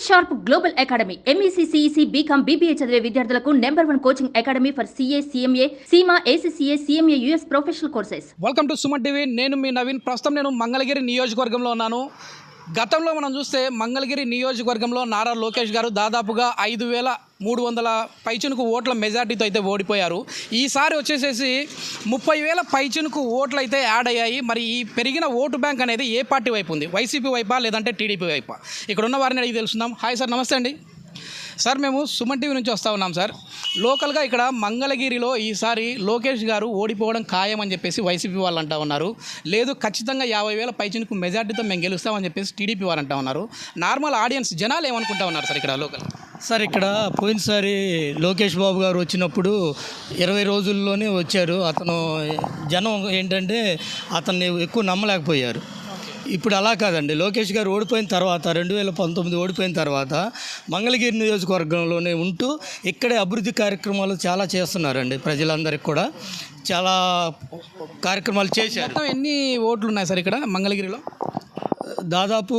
Sharp Global Academy MEC CEC BCom BBA చదివే విద్యార్థులకు #1 coaching academy for CA CMA CIMA ACCA CMA US professional courses. Welcome to Suman TV. నేను మీ నవీన్. ప్రస్తుతం నేను మంగళగిరి నియోజకవర్గంలో ఉన్నాను. గతంలో మనం చూస్తే మంగళగిరి నియోజకవర్గంలో నారా లోకేష్ గారు దాదాపుగా 5,300 పైచునుకు ఓట్ల మెజార్టీతో అయితే ఓడిపోయారు. ఈసారి వచ్చేసేసి 30,000 పైచునుకు ఓట్లు అయితే యాడ్ అయ్యాయి. మరి ఈ పెరిగిన ఓటు బ్యాంక్ అనేది ఏ పార్టీ వైపు ఉంది? వైసీపీ వైపా లేదంటే టీడీపీ వైపా? ఇక్కడ ఉన్న వారిని అడిగి తెలుసుకుందాం. హాయ్ సార్, నమస్తే అండి. సార్, మేము సుమన్ టీవీ నుంచి వస్తూ ఉన్నాం సార్. లోకల్గా ఇక్కడ మంగళగిరిలో ఈసారి లోకేష్ గారు ఓడిపోవడం ఖాయం అని చెప్పేసి వైసీపీ వాళ్ళు అంటూ ఉన్నారు. లేదు, ఖచ్చితంగా 50,000 పైచినుకు మెజార్టీతో మేము గెలుస్తామని చెప్పేసి టీడీపీ వారు అంటూ ఉన్నారు. నార్మల్ ఆడియన్స్ జనాలు ఏమనుకుంటా ఉన్నారు సార్ ఇక్కడ లోకల్? సార్, ఇక్కడ పోయినసారి లోకేష్ బాబు గారు వచ్చినప్పుడు 20 రోజుల్లోనే వచ్చారు. అతను జనం ఏంటంటే అతన్ని ఎక్కువ నమ్మలేకపోయారు. ఇప్పుడు అలా కాదండి. లోకేష్ గారు ఓడిపోయిన తర్వాత 2019 ఓడిపోయిన తర్వాత మంగళగిరి నియోజకవర్గంలోనే ఉంటూ ఇక్కడే అభివృద్ధి కార్యక్రమాలు చాలా చేస్తున్నారండి. ప్రజలందరికీ కూడా చాలా కార్యక్రమాలు చేశారు. మొత్తం ఎన్ని ఓట్లు ఉన్నాయి సార్ ఇక్కడ మంగళగిరిలో? దాదాపు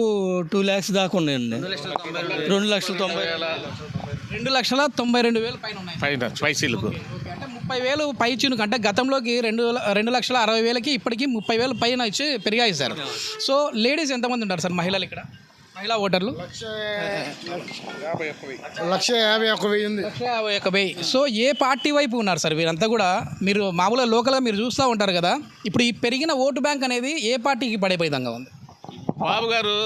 2 lakhs దాకా ఉన్నాయండి. 2,92,000 పైన ఉన్నాయి స్పైసీలకు. అంటే 30,000 పై చినుకు, అంటే గతంలోకి 2,60,000కి ఇప్పటికీ 30,000 పైన ఇచ్చి పెరిగాయి సార్. సో లేడీస్ ఎంతమంది ఉంటారు సార్ మహిళలు ఇక్కడ, మహిళా ఓటర్లు? 1,51,000. సో ఏ పార్టీ వైపు ఉన్నారు సార్ వీరంతా కూడా? మీరు మామూలుగా లోకల్గా మీరు చూస్తూ ఉంటారు కదా, ఇప్పుడు ఈ పెరిగిన ఓటు బ్యాంక్ అనేది ఏ పార్టీకి పడే విధంగా ఉంది? బాబు గారు,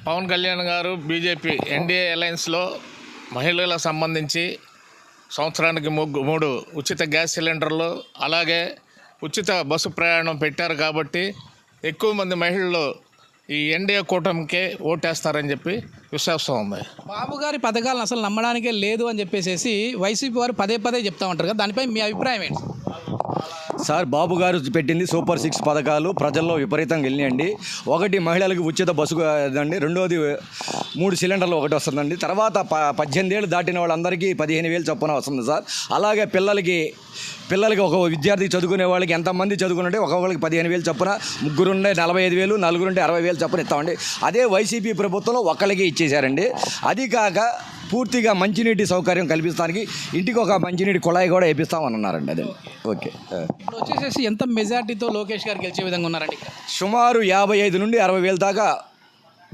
పవన్ కళ్యాణ్ గారు, బీజేపీ ఎన్డీఏ అలయన్స్లో మహిళలకు సంబంధించి సంవత్సరానికి 3 ఉచిత గ్యాస్ సిలిండర్లు, అలాగే ఉచిత బస్సు ప్రయాణం పెట్టారు. కాబట్టి ఎక్కువ మంది మహిళలు ఈ ఎన్డీఏ కూటమికే ఓటేస్తారని చెప్పి విశ్వాసం ఉంది. బాబు గారి పథకాలను అసలు నమ్మడానికే లేదు అని చెప్పేసి వైసీపీ వారు పదే పదే చెప్తా ఉంటారు కదా, దానిపై మీ అభిప్రాయం ఏంటి? సార్, బాబు గారు పెట్టింది సూపర్ 6 పథకాలు ప్రజల్లో విపరీతంగా వెళ్ళినాయండి. ఒకటి మహిళలకు ఉచిత బస్సు అండి, రెండోది 3 సిలిండర్లు ఒకటి వస్తుందండి. తర్వాత 18 ఏళ్ళు దాటిన వాళ్ళందరికీ 15,000 చొప్పున వస్తుంది సార్. అలాగే పిల్లలకి ఒక విద్యార్థి చదువుకునే వాళ్ళకి ఎంతమంది చదువుకుంటే ఒక్కొక్కరికి 15,000 చొప్పున, ముగ్గురుండే 45,000, నలుగురుంటే 60,000 చొప్పున ఇస్తామండి. అదే వైసీపీ ప్రభుత్వంలో ఒక్కరికి ఇచ్చేశారండి. అది కాక పూర్తిగా మంచినీటి సౌకర్యం కల్పిస్తానికి ఇంటికి ఒక మంచినీటి కుళాయి కూడా వేపిస్తామని అన్నారండి. అదే ఓకే. ఇప్పుడు వచ్చేసేసి ఎంత మెజార్టీతో లోకేష్ గారు గెలిచే విధంగా ఉన్నారండి? సుమారు 55,000 నుండి 60,000 దాకా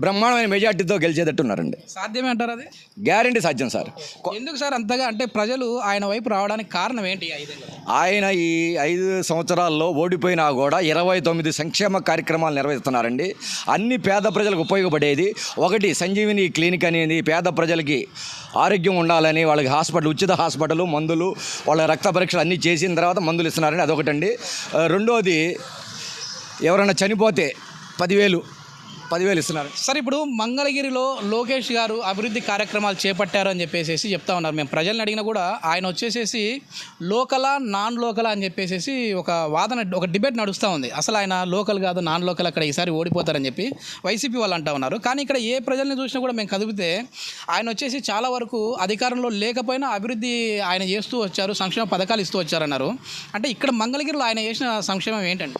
బ్రహ్మాండమైన మెజార్టీతో గెలిచేటట్టున్నారండి. సాధ్యమే అంటారు? అది గ్యారంటీ సాధ్యం సార్. ఎందుకు సార్ అంతగా, అంటే ప్రజలు ఆయన వైపు రావడానికి కారణం ఏంటి? ఆయన ఈ 5 సంవత్సరాల్లో ఓడిపోయినా కూడా 29 సంక్షేమ కార్యక్రమాలు నిర్వహిస్తున్నారండి. అన్ని పేద ప్రజలకు ఉపయోగపడేది. ఒకటి సంజీవిని క్లినిక్ అనేది పేద ప్రజలకి ఆరోగ్యం ఉండాలని వాళ్ళకి ఉచిత హాస్పిటల్, మందులు, వాళ్ళ రక్త పరీక్షలు అన్నీ చేసిన తర్వాత మందులు ఇస్తున్నారండి. అదొకటండి. రెండోది, ఎవరైనా చనిపోతే 10,000 ఇస్తున్నారు సార్. ఇప్పుడు మంగళగిరిలో లోకేష్ గారు అభివృద్ధి కార్యక్రమాలు చేపట్టారు అని చెప్పేసి చెప్తా ఉన్నారు. మేము ప్రజల్ని అడిగినా కూడా ఆయన వచ్చేసేసి లోకలా నాన్ లోకలా అని చెప్పేసి ఒక వాదన, ఒక డిబేట్ నడుస్తూ ఉంది. అసలు ఆయన లోకల్ కాదు, నాన్ లోకల్, అక్కడ ఈసారి ఓడిపోతారని చెప్పి వైసీపీ వాళ్ళు అంటూ ఉన్నారు. కానీ ఇక్కడ ఏ ప్రజల్ని చూసినా కూడా మేము కదిపితే ఆయన వచ్చేసి చాలా వరకు అధికారంలో లేకపోయినా అభివృద్ధి ఆయన చేస్తూ వచ్చారు, సంక్షేమ పథకాలు ఇస్తూ వచ్చారన్నారు. అంటే ఇక్కడ మంగళగిరిలో ఆయన చేసిన సంక్షేమం ఏంటండి?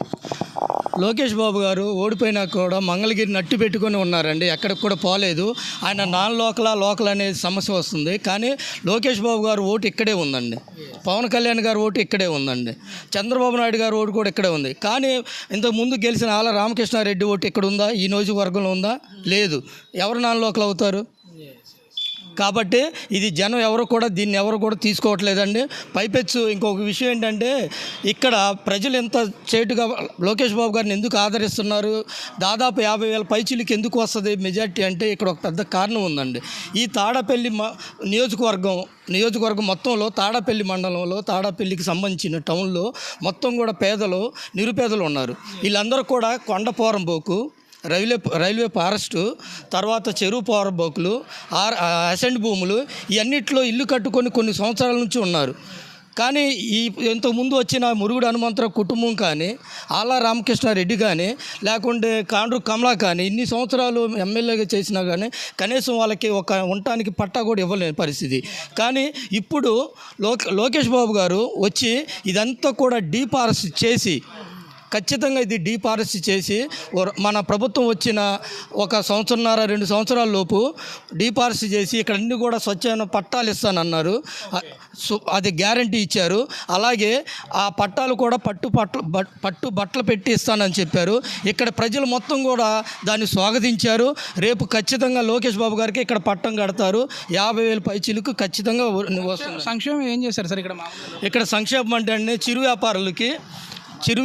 లోకేష్ బాబు గారు ఓడిపోయినా కూడా మంగళగిరి నట్టు పెట్టుకొని ఉన్నారండి. ఎక్కడికి కూడా పోలేదు. ఆయన నాన్ లోకల్ అనే సమస్య వస్తుంది. కానీ లోకేష్ బాబు గారు ఓటు ఇక్కడే ఉందండి. పవన్ కళ్యాణ్ గారు ఓటు ఇక్కడే ఉందండి. చంద్రబాబు నాయుడు గారు ఓటు కూడా ఇక్కడే ఉంది. కానీ ఇంతకు ముందు గెలిచిన ఆల రామకృష్ణారెడ్డి ఓటు ఇక్కడ ఉందా? ఈ నియోజకవర్గంలో ఉందా? లేదు. ఎవరు నాన్ లోకల్ అవుతారు? కాబట్టి ఇది జనం దీన్ని ఎవరు కూడా తీసుకోవట్లేదండి. పైపెచ్చు ఇంకొక విషయం ఏంటంటే, ఇక్కడ ప్రజలు ఎంత చేటుగా లోకేష్ బాబు గారిని ఎందుకు ఆదరిస్తున్నారు? దాదాపు 50,000 పైచిలకి ఎందుకు వస్తుంది మెజార్టీ అంటే ఇక్కడ ఒక పెద్ద కారణం ఉందండి. ఈ తాడపల్లి నియోజకవర్గం మొత్తంలో, తాడపల్లి మండలంలో, తాడపల్లికి సంబంధించిన టౌన్లో మొత్తం కూడా నిరుపేదలు ఉన్నారు. వీళ్ళందరూ కూడా కొండపోరంబోకు, రైల్వే ఫారెస్టు, తర్వాత చెరువు పోరబోకులు, అసెంట్ భూములు, ఇవన్నిట్లో ఇల్లు కట్టుకొని కొన్ని సంవత్సరాల నుంచి ఉన్నారు. కానీ ఇంతకుముందు వచ్చిన మురుగుడు హనుమంతరావు కుటుంబం కానీ, ఆలా రామకృష్ణారెడ్డి కానీ, లేకుంటే కాండ్రు కమలా కానీ ఇన్ని సంవత్సరాలు ఎమ్మెల్యేగా చేసినా కానీ కనీసం వాళ్ళకి ఉండటానికి పట్టా కూడా ఇవ్వలేని పరిస్థితి. కానీ ఇప్పుడు లోకేష్ బాబు గారు వచ్చి ఇదంతా కూడా డీఫారెస్ట్ చేసి ఖచ్చితంగా ఇది డీఫారెస్ట్ చేసి మన ప్రభుత్వం వచ్చిన 1 సంవత్సరంన్నర 2 సంవత్సరాల లోపు డీఫారెస్ట్ చేసి ఇక్కడ అన్ని కూడా స్వచ్ఛమైన పట్టాలు ఇస్తానన్నారు. అది గ్యారంటీ ఇచ్చారు. అలాగే ఆ పట్టాలు కూడా పట్టు బట్టలు పెట్టి ఇస్తానని చెప్పారు. ఇక్కడ ప్రజలు మొత్తం కూడా దాన్ని స్వాగతించారు. రేపు ఖచ్చితంగా లోకేష్ బాబు గారికి ఇక్కడ పట్టం కడతారు. 50,000 పైచీలకు ఖచ్చితంగా వస్తుంది. సంక్షేమం ఏం చేశారు సార్ ఇక్కడ సంక్షేమం అంటే అండి చిరు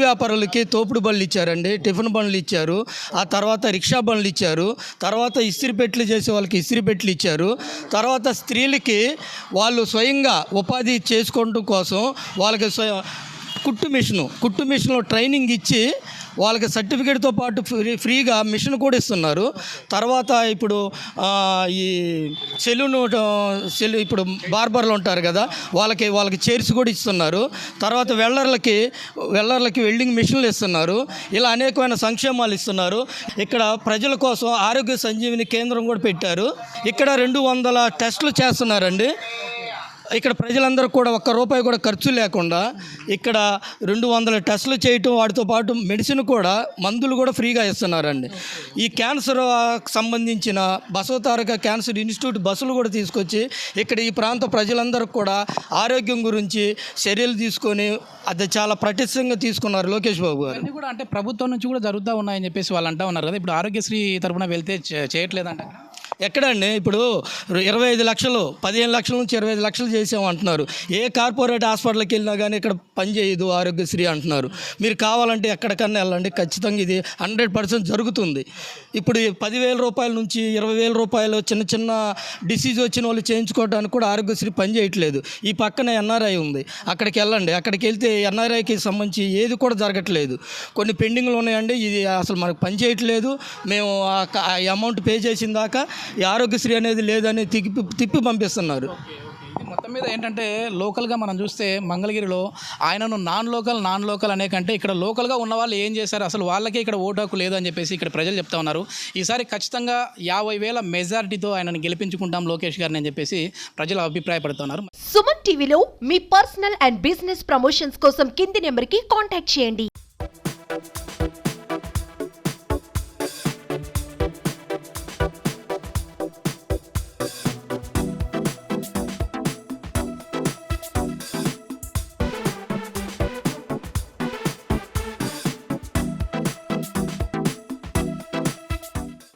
వ్యాపారులకి తోపుడు బండ్లు ఇచ్చారండి, టిఫిన్ బండ్లు ఇచ్చారు, ఆ తర్వాత రిక్షా బండ్లు ఇచ్చారు, తర్వాత ఇస్త్రీపెట్లు చేసే వాళ్ళకి ఇస్త్రీపెట్లు ఇచ్చారు, తర్వాత స్త్రీలకి వాళ్ళు స్వయంగా ఉపాధి చేసుకోవడం కోసం వాళ్ళకి కుట్టు మిషన్లో ట్రైనింగ్ ఇచ్చి వాళ్ళకి సర్టిఫికేట్తో పాటు ఫ్రీగా మిషన్ కూడా ఇస్తున్నారు. తర్వాత ఇప్పుడు ఈ ఇప్పుడు బార్బర్లు ఉంటారు కదా, వాళ్ళకి చైర్స్ కూడా ఇస్తున్నారు. తర్వాత వెల్డర్లకి వెల్డింగ్ మిషన్లు ఇస్తున్నారు. ఇలా అనేకమైన సంక్షేమాలు ఇస్తున్నారు. ఇక్కడ ప్రజల కోసం ఆరోగ్య సంజీవిని కేంద్రం కూడా పెట్టారు. ఇక్కడ 200 టెస్టులు చేస్తున్నారండి. ఇక్కడ ప్రజలందరూ కూడా ₹1 కూడా ఖర్చు లేకుండా ఇక్కడ 200 టెస్టులు చేయటం, వాటితో పాటు మెడిసిన్ కూడా మందులు కూడా ఫ్రీగా ఇస్తున్నారండి. ఈ క్యాన్సర్ సంబంధించిన బసవతారక క్యాన్సర్ ఇన్స్టిట్యూట్ బస్సులు కూడా తీసుకొచ్చి ఇక్కడ ఈ ప్రాంత ప్రజలందరూ కూడా ఆరోగ్యం గురించి చర్యలు తీసుకొని అది చాలా పటిష్టంగా తీసుకున్నారు లోకేష్ బాబు గారు. అన్నీ కూడా అంటే ప్రభుత్వం నుంచి కూడా జరుగుతూ ఉన్నాయని చెప్పేసి వాళ్ళు అంటూ ఉన్నారు కదా. ఇప్పుడు ఆరోగ్యశ్రీ తరఫున వెళ్తే చేయట్లేదంట. ఎక్కడండి ఇప్పుడు 25 లక్షలు 15 లక్షల నుంచి 25 లక్షలు చేసామంటున్నారు. ఏ కార్పొరేట్ హాస్పిటల్కి వెళ్ళినా కానీ ఇక్కడ పని చేయదు ఆరోగ్యశ్రీ అంటున్నారు. మీరు కావాలంటే ఎక్కడికన్నా వెళ్ళండి, ఖచ్చితంగా ఇది 100% జరుగుతుంది. ఇప్పుడు 10,000 రూపాయల నుంచి 20,000 రూపాయలు చిన్న డిసీజ్ వచ్చిన వాళ్ళు చేయించుకోవడానికి కూడా ఆరోగ్యశ్రీ పని చేయట్లేదు. ఈ పక్కన ఎన్ఆర్ఐ ఉంది, అక్కడికి వెళ్ళండి. అక్కడికి వెళ్తే ఎన్ఆర్ఐకి సంబంధించి ఏది కూడా జరగట్లేదు. కొన్ని పెండింగ్లు ఉన్నాయండి. ఇది అసలు మనకు పని చేయట్లేదు. మేము ఆ అమౌంట్ పే చేసిన దాకా ఈ ఆరోగ్యశ్రీ అనేది లేదని తిప్పి పంపిస్తున్నారు. మొత్తం మీద ఏంటంటే లోకల్గా మనం చూస్తే మంగళగిరిలో ఆయనను నాన్ లోకల్ అనే కంటే ఇక్కడ లోకల్గా ఉన్న వాళ్ళు ఏం చేశారు, అసలు వాళ్ళకే ఇక్కడ ఓటు హక్కు లేదు అని చెప్పేసి ఇక్కడ ప్రజలు చెప్తా ఉన్నారు. ఈసారి ఖచ్చితంగా 50,000 మెజారిటీతో ఆయనను గెలిపించుకుంటాం లోకేష్ గారిని అని చెప్పేసి ప్రజలు అభిప్రాయపడుతున్నారు. సుమన్ టీవీలో మీ పర్సనల్ అండ్ బిజినెస్ ప్రమోషన్స్ కోసం కింది నెంబర్కి కాంటాక్ట్ చేయండి.